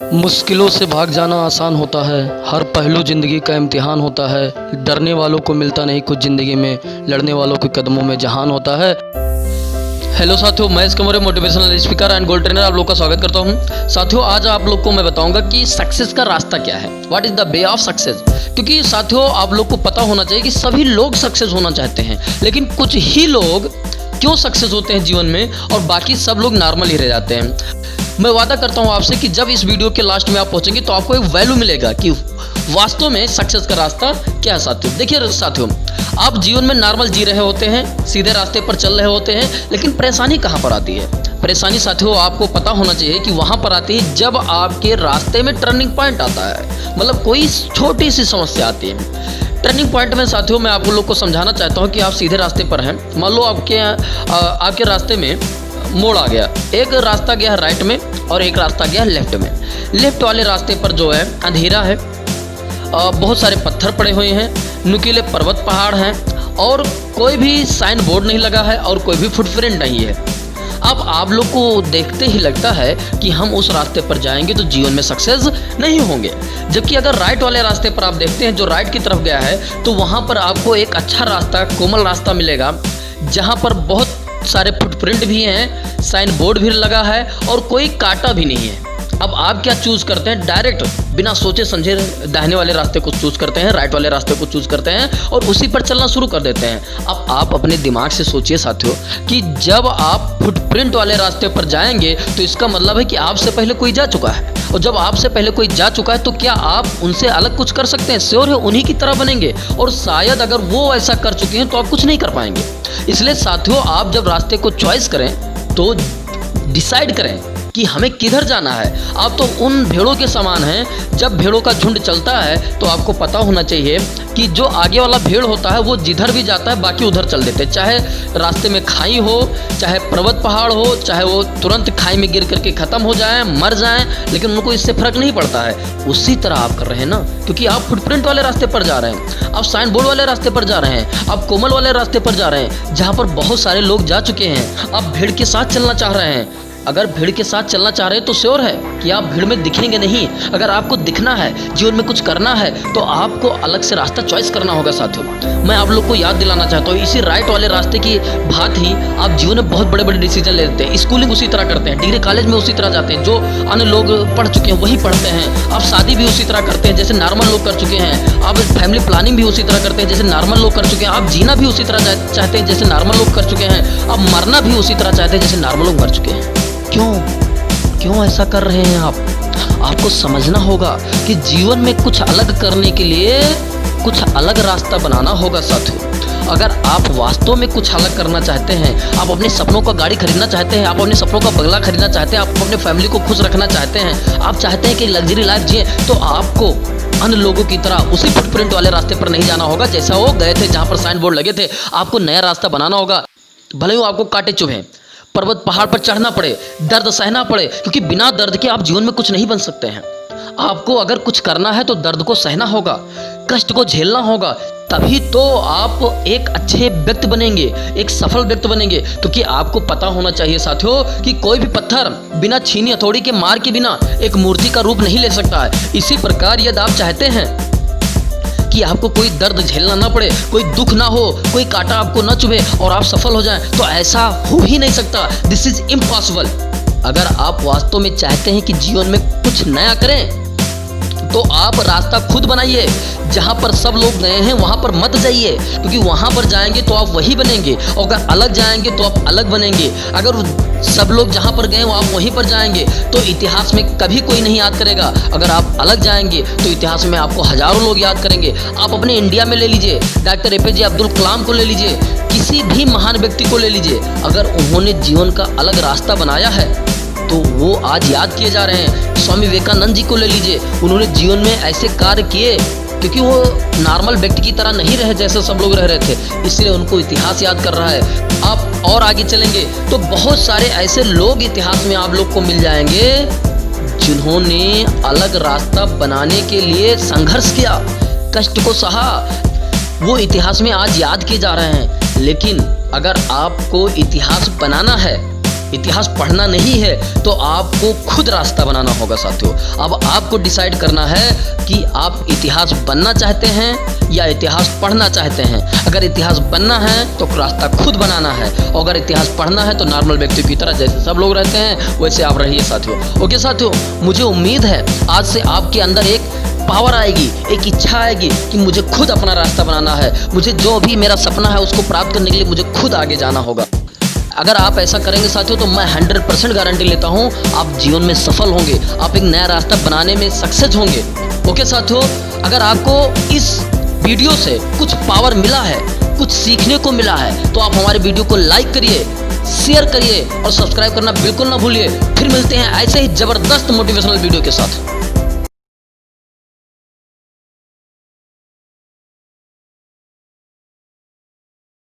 मुश्किलों से भाग जाना आसान होता है। हर पहलू ज़िंदगी का इम्तिहान होता है। डरने वालों को मिलता नहीं कुछ ज़िंदगी में, लड़ने वालों के कदमों में जहान होता है। हेलो साथियों, मैं इस कमरे motivational speaker and gold trainer आप लोग का स्वागत करता हूं। साथियों, आज आप लोग को मैं बताऊंगा कि सक्सेस का रास्ता क्या है। What is the way of success. क्योंकि साथियों, आप लोग को पता होना चाहिए कि सभी लोग सक्सेस होना चाहते हैं, लेकिन कुछ ही लोग क्यों सक्सेस होते हैं जीवन में और बाकी सब लोग नॉर्मल ही रह जाते हैं। मैं वादा करता हूं आपसे कि जब इस वीडियो के लास्ट में आप पहुंचेंगे तो आपको एक वैल्यू मिलेगा कि वास्तव में सक्सेस का रास्ता क्या है। साथियों देखिए, साथियों आप जीवन में नॉर्मल जी रहे होते हैं, सीधे रास्ते पर चल रहे होते हैं, लेकिन परेशानी कहाँ पर आती है। परेशानी साथियों आपको पता होना चाहिए कि वहाँ पर आती है जब आपके रास्ते में टर्निंग पॉइंट आता है, मतलब कोई छोटी सी समस्या आती है। टर्निंग पॉइंट में साथियों मैं आप लोग को समझाना चाहता हूँ कि आप सीधे रास्ते पर हैं। मान लो आपके रास्ते में मोड़ आ गया, एक रास्ता गया राइट में और एक रास्ता गया लेफ्ट में। लेफ्ट वाले रास्ते पर जो है अंधेरा है, बहुत सारे पत्थर पड़े हुए हैं, नुकीले पर्वत पहाड़ हैं और कोई भी साइन बोर्ड नहीं लगा है और कोई भी फुटप्रिंट नहीं है। अब आप लोग को देखते ही लगता है कि हम उस रास्ते पर जाएंगे तो जीवन में सक्सेस नहीं होंगे। जबकि अगर राइट वाले रास्ते पर आप देखते हैं जो राइट की तरफ गया है, तो वहाँ पर आपको एक अच्छा रास्ता, कोमल रास्ता मिलेगा, जहाँ पर बहुत सारे फुटप्रिंट भी हैं, साइन बोर्ड भी लगा है और कोई कांटा भी नहीं है। अब आप क्या चूज़ करते हैं? डायरेक्ट बिना सोचे समझे दाहिने वाले रास्ते को चूज़ करते हैं, राइट वाले रास्ते को चूज़ करते हैं और उसी पर चलना शुरू कर देते हैं। अब आप अपने दिमाग से सोचिए साथियों कि जब आप फुटप्रिंट वाले रास्ते पर जाएंगे तो इसका मतलब है कि आपसे पहले कोई जा चुका है, और जब आपसे पहले कोई जा चुका है तो क्या आप उनसे अलग कुछ कर सकते हैं? श्योर है उन्हीं की तरह बनेंगे, और शायद अगर वो ऐसा कर चुके हैं तो आप कुछ नहीं कर पाएंगे। इसलिए साथियों आप जब रास्ते को चॉइस करें तो डिसाइड करें कि हमें किधर जाना है। आप तो उन भेड़ों के समान हैं, जब भेड़ों का झुंड चलता है तो आपको पता होना चाहिए कि जो आगे वाला भेड़ होता है वो जिधर भी जाता है बाकी उधर चल देते हैं। चाहे रास्ते में खाई हो, चाहे पर्वत पहाड़ हो, चाहे वो तुरंत खाई में गिर करके ख़त्म हो जाएं, मर जाएं, लेकिन उनको इससे फ़र्क नहीं पड़ता है। उसी तरह आप कर रहे हैं ना, क्योंकि आप फुटप्रिंट वाले रास्ते पर जा रहे हैं, आप साइन बोर्ड वाले रास्ते पर जा रहे हैं, आप कोमल वाले रास्ते पर जा रहे हैं जहाँ पर बहुत सारे लोग जा चुके हैं। आप भीड़ के साथ चलना चाह रहे हैं। अगर भीड़ के साथ चलना चाह रहे हैं तो श्योर है कि आप भीड़ में दिखेंगे नहीं। अगर आपको दिखना है, जीवन में कुछ करना है, तो आपको अलग से रास्ता चॉइस करना होगा। साथियों मैं आप लोग को याद दिलाना चाहता हूँ, इसी राइट वाले रास्ते की बात ही आप जीवन में बहुत बड़े बड़े डिसीजन ले लेते हैं। स्कूलिंग उसी तरह करते हैं, डिग्री कॉलेज में उसी तरह जाते हैं, जो अन्य लोग पढ़ चुके हैं वही पढ़ते हैं। आप शादी भी उसी तरह करते हैं जैसे नॉर्मल लोग कर चुके हैं। आप फैमिली प्लानिंग भी उसी तरह करते हैं जैसे नॉर्मल लोग कर चुके हैं। आप जीना भी उसी तरह चाहते हैं जैसे नॉर्मल लोग कर चुके हैं। आप मरना भी उसी तरह चाहते हैं जैसे नॉर्मल लोग मर चुके हैं। क्यों ऐसा कर रहे हैं आप? आपको समझना होगा कि जीवन में कुछ अलग करने के लिए कुछ अलग रास्ता बनाना होगा। साथियों अगर आप वास्तव में कुछ अलग करना चाहते हैं, आप अपने सपनों का गाड़ी खरीदना चाहते हैं, आप अपने सपनों का बंगला खरीदना चाहते हैं, आप अपने फैमिली को खुश रखना चाहते हैं, आप चाहते हैं कि लग्जरी लाइफ जिए, तो आपको अन्य लोगों की तरह उसी फुटप्रिंट वाले रास्ते पर नहीं जाना होगा जैसा वो गए थे, जहाँ पर साइन बोर्ड लगे थे। आपको नया रास्ता बनाना होगा। भले ही आपको कांटे चुभें, पर्वत पहाड़ पर चढ़ना पड़े, दर्द सहना पड़े, क्योंकि बिना दर्द के आप जीवन में कुछ नहीं बन सकते हैं। आपको अगर कुछ करना है तो दर्द को सहना होगा, कष्ट को झेलना होगा, तभी तो आप एक अच्छे व्यक्ति बनेंगे, एक सफल व्यक्ति बनेंगे। क्योंकि आपको पता होना चाहिए साथियों कि कोई भी पत्थर बिना छीनी हथौड़ी के मार के बिना एक मूर्ति का रूप नहीं ले सकता है। इसी प्रकार यदि आप चाहते हैं कि आपको कोई दर्द झेलना ना पड़े, कोई दुख ना हो, कोई कांटा आपको ना चुभे और आप सफल हो जाएं, तो ऐसा हो ही नहीं सकता। This is impossible. अगर आप वास्तव में चाहते हैं कि जीवन में कुछ नया करें तो आप रास्ता खुद बनाइए। जहाँ पर सब लोग गए हैं वहाँ पर मत जाइए, क्योंकि वहाँ पर जाएंगे तो आप वही बनेंगे, और अगर अलग जाएंगे तो आप अलग बनेंगे। अगर सब लोग जहाँ पर गए आप वहीं पर जाएंगे तो इतिहास में कभी कोई नहीं याद करेगा। अगर आप अलग जाएंगे तो इतिहास में आपको हजारों लोग याद करेंगे। आप अपने इंडिया में ले लीजिए, डॉक्टर APJ अब्दुल कलाम को ले लीजिए, किसी भी महान व्यक्ति को ले लीजिए, अगर उन्होंने जीवन का अलग रास्ता बनाया है तो वो आज याद किए जा रहे हैं। स्वामी विवेकानंद जी को ले लीजिए, उन्होंने जीवन में ऐसे कार्य किए क्योंकि वो नॉर्मल व्यक्ति की तरह नहीं रहे जैसे सब लोग रह रहे थे, इसलिए उनको इतिहास याद कर रहा है। आप और आगे चलेंगे तो बहुत सारे ऐसे लोग इतिहास में आप लोग को मिल जाएंगे जिन्होंने अलग रास्ता बनाने के लिए संघर्ष किया, कष्ट को सहा। वो इतिहास में आज याद किए जा रहे हैं। लेकिन अगर आपको इतिहास बनाना है इतिहास पढ़ना नहीं है तो आपको खुद रास्ता बनाना होगा साथियों। अब आपको डिसाइड करना है कि आप इतिहास बनना चाहते हैं या इतिहास पढ़ना चाहते हैं। अगर इतिहास बनना है तो रास्ता खुद बनाना है, और अगर इतिहास पढ़ना है तो नॉर्मल व्यक्ति की तरह जैसे सब लोग रहते हैं वैसे आप रहिए साथियों। ओके साथियों, मुझे उम्मीद है आज से आपके अंदर एक पावर आएगी, एक इच्छा आएगी कि मुझे खुद अपना रास्ता बनाना है, मुझे जो भी मेरा सपना है उसको प्राप्त करने के लिए मुझे खुद आगे जाना होगा। अगर आप ऐसा करेंगे साथियों तो मैं 100% गारंटी लेता हूँ आप जीवन में सफल होंगे, आप एक नया रास्ता बनाने में सक्सेस होंगे। ओके साथियों, अगर आपको इस वीडियो से कुछ पावर मिला है, कुछ सीखने को मिला है, तो आप हमारे वीडियो को लाइक करिए, शेयर करिए और सब्सक्राइब करना बिल्कुल ना भूलिए। फिर मिलते हैं ऐसे ही जबरदस्त मोटिवेशनल वीडियो के साथ।